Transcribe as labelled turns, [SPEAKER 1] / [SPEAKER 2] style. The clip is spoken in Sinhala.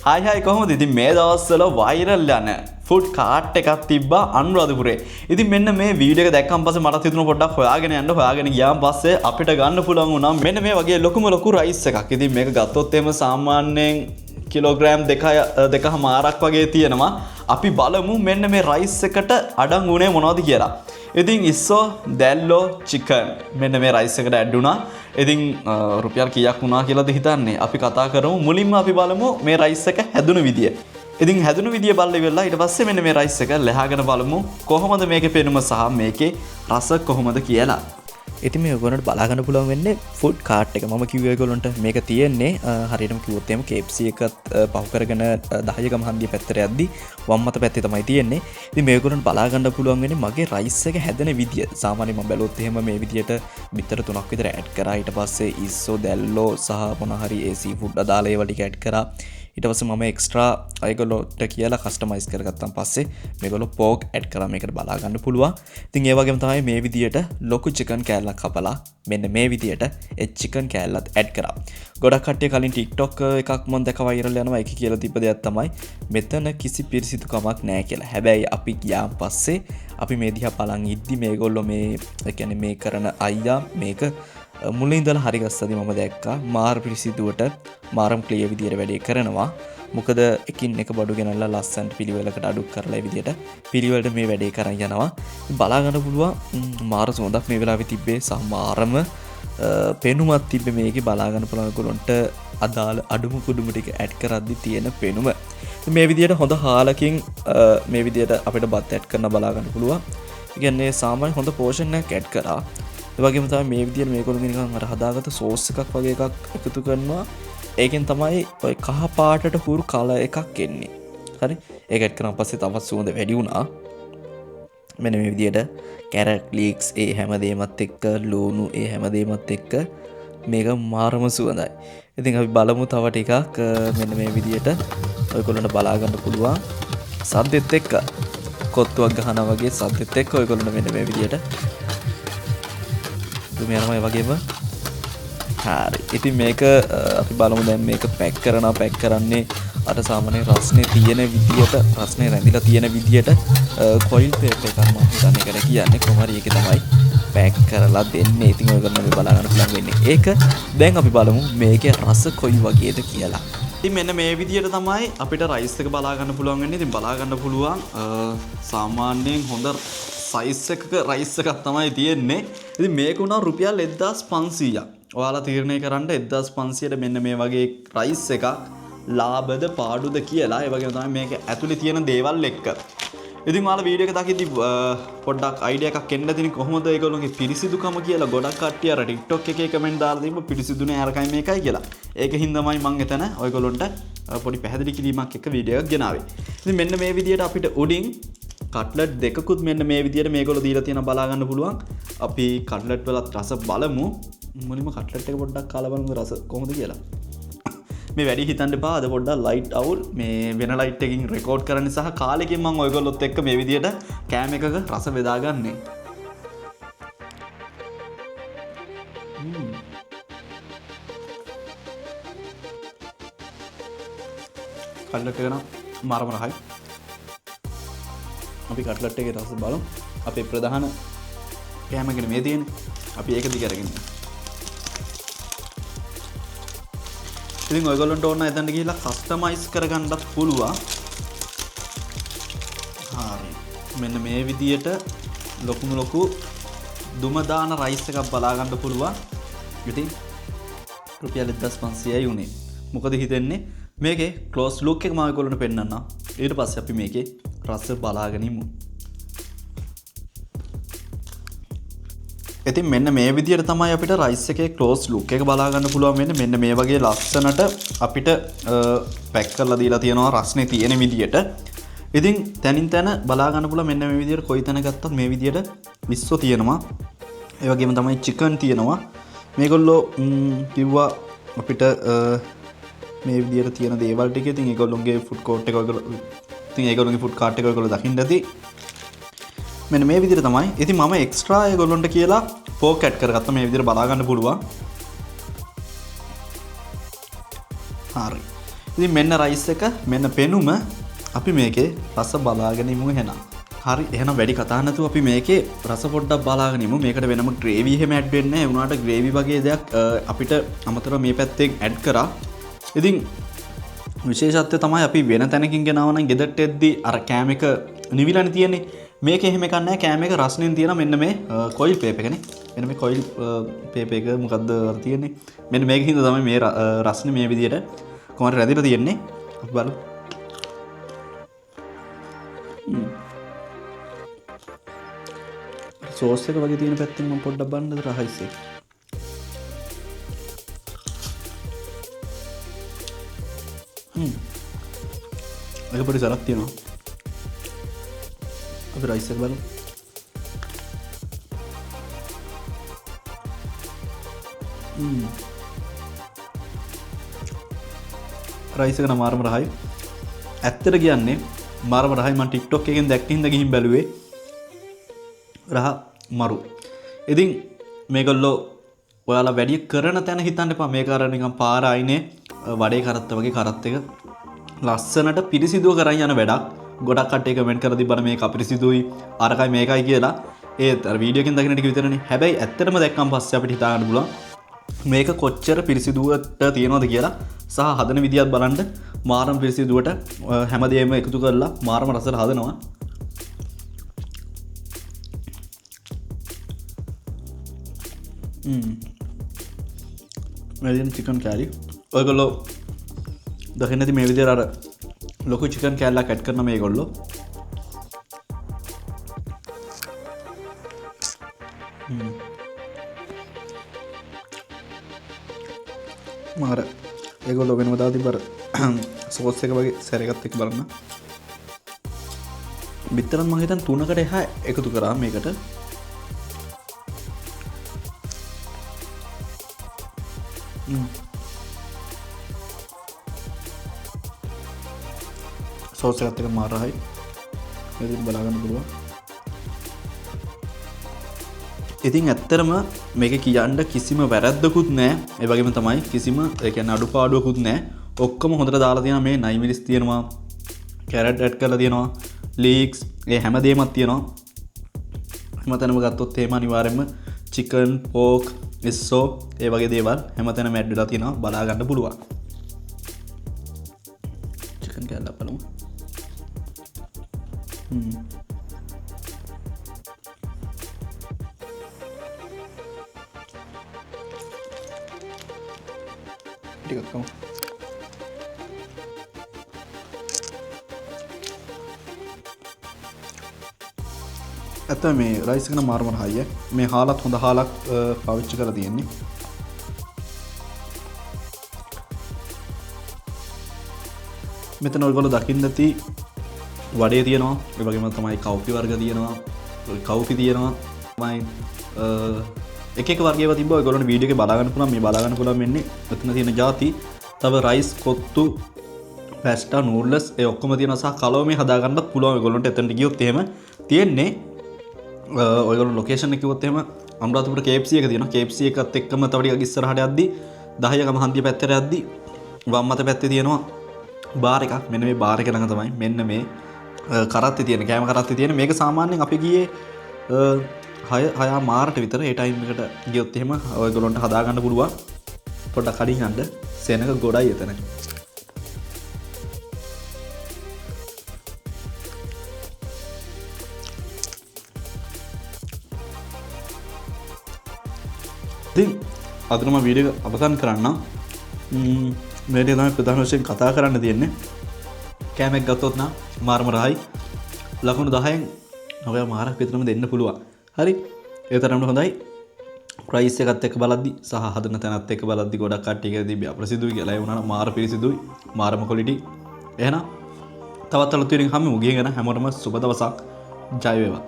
[SPEAKER 1] හයි කොහොමද? ඉතින් මේ දවස්වල වෛරල් යන ෆුඩ් කාට් එකක් තිබ්බා අනුරාධපුරේ. ඉතින් මෙන්න මේ වීඩියෝ එක දැක්කම පස්සේ මට හිතුණා පොඩ්ඩක් හොයාගෙන ගියාන් පස්සේ අපිට ගන්න පුළුවන් වුණා මෙන්න මේ වගේ ලොකු රයිස් එකක්. ඉතින් මේක ගත්තොත් එහෙම සාමාන්‍යයෙන් කිලෝග්‍රෑම් 2.5 වගේ තියෙනවා. අපි බලමු මෙන්න මේ රයිස් එකට අඩංගු උනේ මොනවද කියලා. ඉතින් ඉස්සෝ දැල්ලෝ චිකන් මෙන්න මේ රයිස් එකට ඇඩ් වුණා. ඉතින් රුපියල් කීයක් වුණා කියලාද හිතන්නේ? අපි කතා කරමු. මුලින්ම අපි බලමු මේ රයිස් එක හැදුණු විදිය. ඉතින් හැදුණු විදිය බලලා ඉවරලා ඊට පස්සේ මෙන්න මේ රයිස් එක ලැහගෙන බලමු කොහොමද මේකේ පෙනුම සහ මේකේ රස කොහොමද කියලා.
[SPEAKER 2] ඉතින් මේ ඔයගොල්ලන්ට බලා ගන්න පුළුවන් වෙන්නේ ෆුඩ් කාට් එක. මම කිව්වේ ඔයගොල්ලන්ට මේක තියෙන්නේ හරියටම කිව්වොත් එහෙම KFC එකත් පහු කරගෙන 10 ගම හන්දිය පැත්තට යද්දි වම් මත පැත්තේ තමයි තියෙන්නේ. ඉතින් මේ ඔයගොල්ලන්ට බලා ගන්න පුළුවන් වෙන්නේ මගේ රයිස් එක හැදෙන විදිය. සාමාන්‍යයෙන් මම බැලුවොත් එහෙම මේ විදියට බිත්තර 3ක් විතර ඇඩ් කරා. ඊට පස්සේ ඉස්සෝ දැල්ලෝ සහ මොන හරි ඒ සී ෆුඩ් අදාළ ඒවා ටික ඇඩ් කරා. ඊට පස්සේ මම එක්ස්ට්‍රා ඒගොල්ලෝට කියලා කස්ටමයිස් කරගත්තාන් පස්සේ මේගොල්ලෝ පෝක් ඇඩ් කරා. මේකට බලා ගන්න පුළුවන්. ඉතින් ඒ වගේම තමයි මේ විදියට ලොකු චිකන් කෑල්ලක් කපලා මෙන්න මේ විදියට ඒ චිකන් කෑල්ලත් ඇඩ් කරා. ගොඩක් කට්ටිය කලින් TikTok එකක් මම දැක වෛරල් යනවා. ඒක කියලා තිබ්බ දෙයක් තමයි මෙතන කිසි පිරිසිදුකමක් නැහැ කියලා. හැබැයි අපි ගියාන් පස්සේ අපි මේ දිහා බලන් ඉද්දි මේගොල්ලෝ මේ ඒ කියන්නේ මේ කරන අයියා මේක මුලින් ඉඳලා හරි ගස්සදී මම දැක්කා මාර පිරිසිදුවට මාරම් ක්ලියර් විදියට වැඩේ කරනවා. මොකද එකින් එක බඩු ගෙනල්ලා ලස්සනට පිළිවෙලකට අඩු කරලා විදියට පිළිවෙලට මේ වැඩේ කරන් යනවා. බලා ගන්න පුළුවන් මාර සුවඳක් මේ වෙලාවේ තිබ්බේ සහ මාරම පෙනුමක් තිබ්බේ මේකේ. බලා ගන්න පුළුවන් ඔයගොල්ලන්ට අදාළ අඩුම කුඩුම ටික ඇඩ් කරද්දි තියෙන පෙනුම. මේ විදියට හොඳ හාලකින් මේ විදියට අපිට බත් ඇඩ් කරන්න බලා ගන්න පුළුවන්. ඒ කියන්නේ සාමාන්‍ය හොඳ පෝෂණයක් ඇඩ් කරා. ඒ වගේම තමයි මේ විදියට මේගොල්ලෝ නිකන් අර හදාගත්ත සෝස් එකක් වගේ එකක් එකතු කරනවා. ඒකෙන් තමයි ඔය කහ පාටට හුරු කලර් එකක් එන්නේ. හරි. ඒක ඇඩ් කරාන් පස්සේ තවත් සුවඳ වැඩි වුණා. මෙන්න මේ විදියට කැරට් ලීක්ස් ඒ හැමදේමත් එක්ක ලුණු ඒ හැමදේමත් එක්ක මේක මාරම සුවඳයි. ඉතින් අපි බලමු තව ටිකක් මෙන්න මේ විදියට ඔයගොල්ලන්ට බලා ගන්න පුළුවන් සද්දෙත් එක්ක කොත්තුවක් ගහනවා වගේ සද්දෙත් එක්ක ඔයගොල්ලන්ට මෙන්න මේ විදියට දුමියනම ඒ වගේම හරි. ඉතින් මේක අපි බලමු දැන් මේක පැක් කරන්නේ අර සාමාන්‍ය රස්නේ තියෙන විදියට රස්නේ රැඳිලා තියෙන විදියට කොයිල් පේපර් එකක් මම හිතන්නේ ඒකට කියන්නේ කොහොම හරි ඒකේ තමයි පැක් කරලා දෙන්නේ. ඉතින් ඔයගොල්ලෝ මේ බලා ගන්න පුළුවන් වෙන්නේ ඒක. දැන් අපි බලමු මේකේ රස කොයි වගේද කියලා.
[SPEAKER 1] ඉතින් මෙන්න මේ විදියට තමයි අපිට රයිස් එක බලා ගන්න පුළුවන් වෙන්නේ. ඉතින් බලා ගන්න පුළුවන් සාමාන්‍යයෙන් හොඳ සයිස් එකක රයිස් එකක් තමයි තියෙන්නේ. ඉතින් මේක උනා රුපියල් 1500ක්. ඔයාලා තීරණය කරන්න 1500ට මෙන්න මේ වගේ රයිස් එකක් ලාභද පාඩුද කියලා. ඒ වගේම තමයි මේක ඇතුලේ තියෙන දේවල් එක්ක. ඉතින් ඔයාලා වීඩියෝ එක දකිද්දි පොඩ්ඩක් අයිඩියා එකක් එන්න දෙන්නේ කොහොමද ඒගොල්ලෝගේ පිරිසිදුකම කියලා. ගොඩක් කට්ටිය අර TikTok එකේ කමෙන්ට් දාලා තිබ්බ පිරිසිදුනේ අරකයි මේකයි කියලා. ඒකින්දමයි මම එතන ඔයගොල්ලොන්ට පොඩි පැහැදිලි කිරීමක් එක්ක වීඩියෝ එකක් ගෙනාවේ. ඉතින් මෙන්න මේ විදියට අපිට උඩින් කට්ලට් දෙකකුත් මෙන්න මේ විදියට මේගොල්ලෝ දීලා තියෙන බලා ගන්න පුළුවන්. අපි කට්ලට් වලත් රස බලමු. මුලින්ම කට්ලට් එක පොඩ්ඩක් කාලා බලමු රස කොහොමද කියලා. මේ වැඩි හිතන්න එපා. අද පොඩ්ඩක් ලයිට් අවුල් මේ වෙන ලයිට් එකකින් රෙකෝඩ් කරන්න සහ කාලෙකින් මම ඔයගොල්ලොත් එක්ක මේ විදියට කෑම එකක රස බෙදාගන්නේ. කට්ලට් එක නම් මාරම රහයි. අපි කට්ලට් එකේ රස බලමු. අපේ ප්‍රධාන කෑම එකනේ මේ තියෙන්නේ. අපි ඒක දිග අරගෙන යමු. ඉතින් ඔයගොල්ලන්ට ඕන එතනට ගිහිල්ලා කස්ටමයිස් කරගන්නත් පුළුවන්. හරි. මෙන්න මේ විදියට ලොකු දුම දාන රයිස් එකක් බලා ගන්න පුළුවන්. ඉතින් රුපියල් 1500යි උනේ. මොකද හිතෙන්නේ මේකේ ක්ලෝස් ලුක් එක මම ඔයගොල්ලන්ට පෙන්නන්නම්. ඊට පස්සේ අපි මේකේ රස බලාගෙන ඉමු. ඉතින් මෙන්න මේ විදියට තමයි අපිට රයිස් එකේ ක්ලෝස් ලුක් එක බලා ගන්න පුළුවන් වෙන්නේ. මෙන්න මේ වගේ ලස්සනට අපිට පැක් කරලා දීලා තියෙනවා රස්නේ තියෙන විදියට. ඉතින් තනින් තන බලා ගන්න පුළුවන් මෙන්න මේ විදියට කොයි තැන ගත්තත් මේ විදියට මිස්සෝ තියෙනවා. ඒ වගේම තමයි චිකන් තියෙනවා. මේගොල්ලෝ කිව්වා අපිට මේ විදියට තියෙන දේවල් ටික. ඉතින් ඒගොල්ලොන්ගේ ෆුඩ් කෝට් එක ඒගොල්ලොන්ගේ ෆුඩ් කාර්ට් එක ඔයගොල්ලෝ දකින්න ඇති. මෙන්න මේ විදිහට තමයි. ඉතින් මම එක්ස්ට්‍රා ඒගොල්ලොන්ට කියලා පෝක් ඇඩ් කරගත්තා. මේ විදිහට බලා ගන්න පුළුවන්. හරි. ඉතින් මෙන්න රයිස් එක මෙන්න පෙනුම අපි මේකේ රස බලාගෙන ඉමු එහෙනම්. හරි එහෙනම් වැඩි කතා නැතුව අපි මේකේ රස පොඩ්ඩක් බලාගෙන ඉමු. මේකට වෙනම ග්‍රේවි එහෙම ඇඩ් වෙන්නේ නැහැ. උනාට ග්‍රේවි වගේ දෙයක් අපිට අමතරව මේ පැත්තෙන් ඇඩ් කරා. ඉතින් විශේෂත්වය තමයි අපි වෙන තැනකින් ගෙනාව නම් ගෙදරට එද්දි අර කෑම එක නිවිලානේ තියෙන්නේ. මේක එහෙම එකක් නැහැ. කෑම එක රස්නෙන් තියෙන මෙන්න මේ කොයිල් පේප් එකනේ. මෙන්න මේ කොයිල් පේප් එක මොකද්ද තියෙන්නේ? මෙන්න මේකකින් තමයි මේ රස්නේ මේ විදියට කොහොමද රැඳිලා තියෙන්නේ. අපි බලමු. සෝස් එක වගේ තියෙන පැත්තෙන් මම පොඩ්ඩක් බලන්නද රයිස් එක. ඒක පොඩි සරක් තියෙනවා. අපි රයිස් එක බලමු. රයිස් එක නම් මාරම රහයි. ඇත්තට කියන්නේ මාරම රහයි. මම TikTok එකෙන් දැක්ක හින්දා ගිහින් බැලුවේ. රහ මරු. ඉතින් මේගොල්ලෝ ඔයාලා වැඩි කරන තැන හිතන්න එපා. මේක අර නිකන් පාර අයිනේ වඩේ කරත්ත වගේ කරත් එක ලස්සනට පිරිසිදුව කරන් යන වැඩක්. ගොඩක් කට්ටිය කමෙන්ට් කරලා තිබ්බන මේක අපිරිසිදුයි අරකයි මේකයි කියලා. ඒත් අර වීඩියෝ එකෙන් දකින්න ටික විතරනේ. හැබැයි ඇත්තටම දැක්කම පස්සේ අපිට හිතා ගන්න පුළුවන් මේක කොච්චර පිරිසිදුවට තියනවද කියලා. සහ හදන විදියත් බලන්න මාරම පිරිසිදුවට හැමදේම එකතු කරලා මාරම රසට හදනවා. මෙදින චිකන් කෑලි ඔයගොල්ලෝ දකින්න ඇති මේ විදිහට අර ලොකු චිකන් කෑල්ලක් ඇඩ් කරන මේගොල්ලෝ මාර ඒගොල්ලෝ වෙනම දාලා තිබ්බර සෝස් එක වගේ සැරයකට එක්ක බලන්න බිත්තරන් මම හිතන් 3කට එහා එකතු කරා මේකට සෝස් එකත් එක මාරයි ඉතින් බලාගන්න පුළුවන්. ඉතින් ඇත්තටම මේක කියන්න කිසිම වැරද්දකුත් නැහැ. ඒ වගේම තමයි කිසිම ඒ කියන්නේ අඩුපාඩුවකුත් නැහැ. ඔක්කොම හොඳට දාලා තියෙනවා. මේ නයිමිරිස් තියෙනවා. කැරට් ඇඩ් කරලා තියෙනවා. ලීක්ස් ඒ හැමදේමත් තියෙනවා. හැමතැනම ගත්තොත් එහෙම අනිවාර්යයෙන්ම චිකන්, පෝක්, එස්සෝ ඒ වගේ දේවල් හැමතැනම ඇඩ් වෙලා තියෙනවා. බලා ගන්න පුළුවන්. චිකන් කෑල්ල බලමු. ටිකක් කමු. ඇත්ත මේ රයිස් එක නම් මාරම හයිය. මේ හාලත් හොඳ හාලක් පාවිච්චි කරලා තියෙන්නේ. මෙතන ඔයගොල්ලෝ දකින්න ඇති වඩේ තියෙනවා. ඒ වගේම තමයි කවුපි වර්ග තියෙනවා. කවුපි තියෙනවා. තමයි එක එක වර්ගයව තිබ්බ ඔයගොල්ලන්ට වීඩියෝ එකේ බලා ගන්න පුළුවන්. මේ බලා ගන්න පුළුවන් වෙන්නේ මෙතන තියෙන ಜಾති. තව රයිස්, කොත්තු, පැස්ටා, නූඩ්ලස් ඒ ඔක්කොම තියෙනවා. සහ කලව මේ හදා ගන්නත් පුළුවන් ඔයගොල්ලන්ට. එතනට ගියොත් එහෙම තියෙන්නේ ඔයගොල්ලෝ ලොකේෂන් එක කිව්වොත් එහෙම අනුරාධපුර KFC එක තියෙනවා. KFC එකත් එක්කම තව ටිකක් ඉස්සරහට යද්දි 10 ගම හන්දිය පැත්තට යද්දි වම් අත පැත්තේ තියෙනවා බාර් එකක්. මෙන්න මේ බාර් එක ළඟ තමයි මෙන්න මේ කරත්තේ තියෙන කෑම කරත්තේ තියෙන. මේක සාමාන්‍යයෙන් අපි ගියේ 6 මාරට විතර ඒ ටයිම් එකට ගියොත් එහෙම ඔයගොල්ලන්ට හදා ගන්න පුළුවන්. පොඩ්ඩක් කඩින් යන්න සෙනඟ ගොඩයි එතන. ඉතින් අද නම් වීඩියෝ එක අවසන් කරන්න. මේ ටික තමයි ප්‍රධාන වශයෙන් කතා කරන්න තියෙන්නේ. කෑමක් ගත්තොත් නම් මාරම රහයි. ලකුණු 10න් 9 මාරක් විතරම දෙන්න පුළුවන්. හරි. ඒ තරම්ම හොඳයි. ප්‍රයිස් එකත් එක්ක බලද්දි සහ හදන තැනත් එක්ක බලද්දි ගොඩක් කට්ටිය කියලා තිබ්බේ අප්‍රසිද්ධුයි කියලා. ඒ වුණාට මාර පිරිසිදුයි. මාරම ක්වොලිටි. එහෙනම් තවත් අලුත් වීඩියෝ එකකින් හම්බෙමු. ගිහින් යන හැමෝටම සුබ දවසක්. ජය වේවා.